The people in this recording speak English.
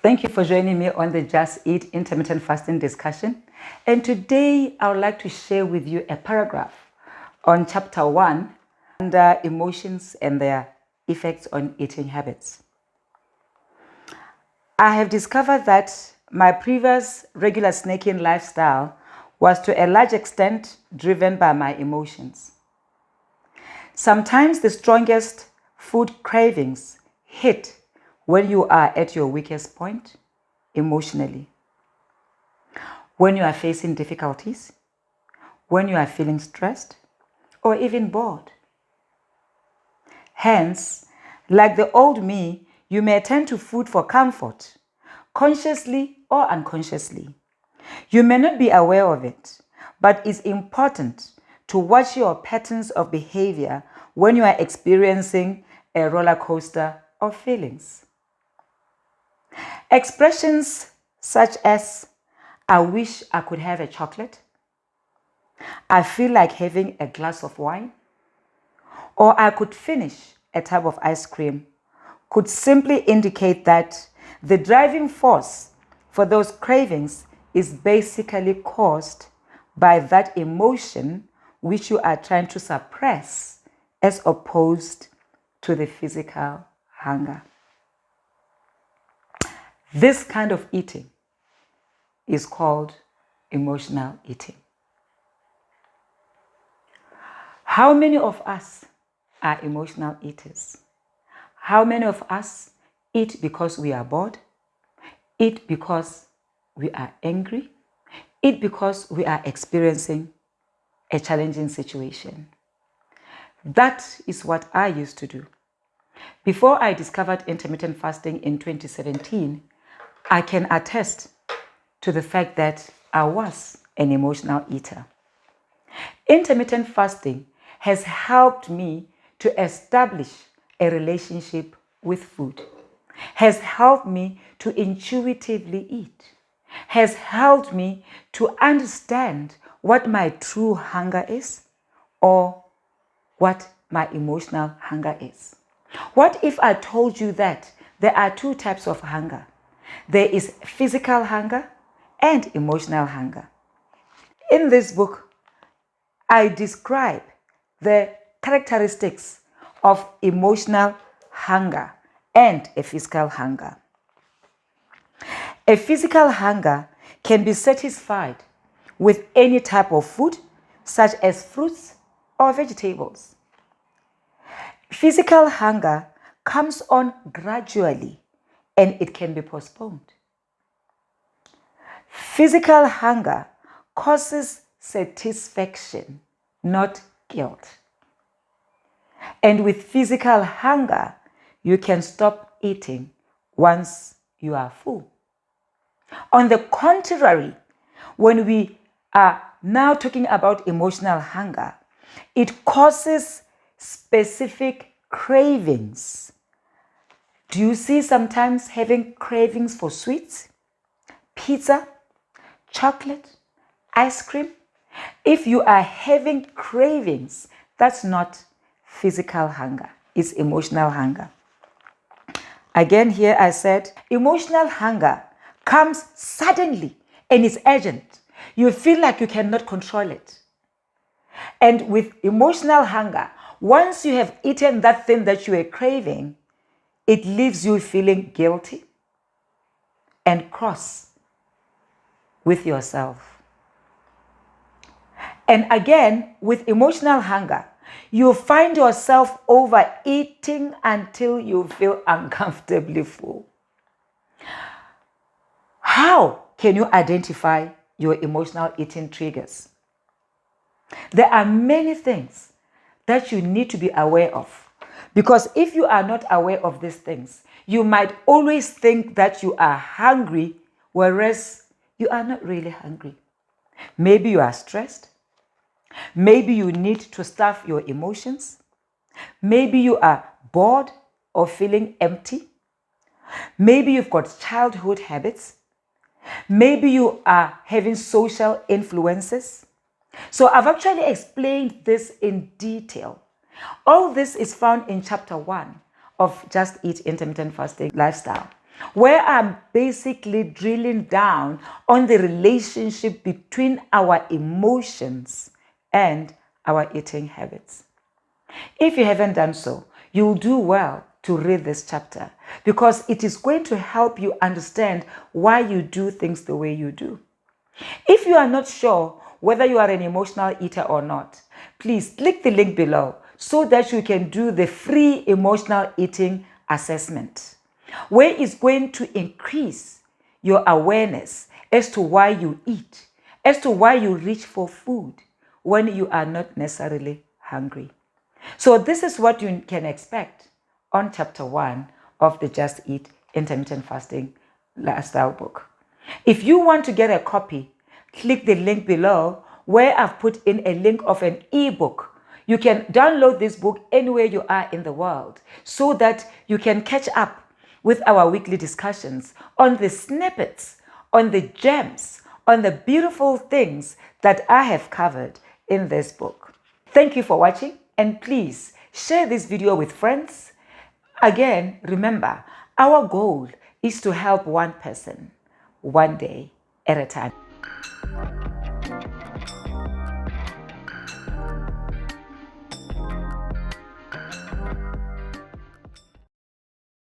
Thank you for joining me on the Just Eat Intermittent Fasting discussion. And today I would like to share with you a paragraph on chapter 1 under emotions and their effects on eating habits. I have discovered that my previous regular snacking lifestyle was to a large extent driven by my emotions. Sometimes the strongest food cravings hit when you are at your weakest point emotionally, when you are facing difficulties, when you are feeling stressed, or even bored. Hence, like the old me, you may turn to food for comfort, consciously or unconsciously. You may not be aware of it, but it's important to watch your patterns of behavior when you are experiencing a roller coaster of feelings. Expressions such as, I wish I could have a chocolate, I feel like having a glass of wine, or I could finish a tub of ice cream could simply indicate that the driving force for those cravings is basically caused by that emotion which you are trying to suppress as opposed to the physical hunger. This kind of eating is called emotional eating. How many of us are emotional eaters? How many of us eat because we are bored? Eat because we are angry? Eat because we are experiencing a challenging situation? That is what I used to do. Before I discovered intermittent fasting in 2017, I can attest to the fact that I was an emotional eater. Intermittent fasting has helped me to establish a relationship with food, has helped me to intuitively eat, has helped me to understand what my true hunger is or what my emotional hunger is. What if I told you that there are two types of hunger? There is physical hunger and emotional hunger. In this book, I describe the characteristics of emotional hunger and a physical hunger. A physical hunger can be satisfied with any type of food, such as fruits or vegetables. Physical hunger comes on gradually and it can be postponed. Physical hunger causes satisfaction, not guilt. And with physical hunger, you can stop eating once you are full. On the contrary, when we are now talking about emotional hunger, it causes specific cravings. Do you see sometimes having cravings for sweets, pizza, chocolate, ice cream? If you are having cravings, that's not physical hunger, it's emotional hunger. Again, here I said, emotional hunger comes suddenly and is urgent. You feel like you cannot control it. And with emotional hunger, once you have eaten that thing that you are craving, it leaves you feeling guilty and cross with yourself. And again, with emotional hunger, you find yourself overeating until you feel uncomfortably full. How can you identify your emotional eating triggers? There are many things that you need to be aware of, because if you are not aware of these things, you might always think that you are hungry, whereas you are not really hungry. Maybe you are stressed. Maybe you need to stuff your emotions. Maybe you are bored or feeling empty. Maybe you've got childhood habits. Maybe you are having social influences. So I've actually explained this in detail. All this is found in chapter 1 of Just Eat Intermittent Fasting Lifestyle. where I'm basically drilling down on the relationship between our emotions and our eating habits. If you haven't done so, you'll do well to read this chapter because it is going to help you understand why you do things the way you do. If you are not sure whether you are an emotional eater or not, please click the link below so that you can do the free emotional eating assessment, where it's going to increase your awareness as to why you eat, as to why you reach for food when you are not necessarily hungry. So this is what you can expect on chapter 1 of the Just Eat Intermittent Fasting Lifestyle book. If you want to get a copy, click the link below where I've put in a link of an ebook. You can download this book anywhere you are in the world so that you can catch up with our weekly discussions on the snippets, on the gems, on the beautiful things that I have covered in this book. Thank you for watching, and please share this video with friends. Again, remember, our goal is to help one person, one day at a time.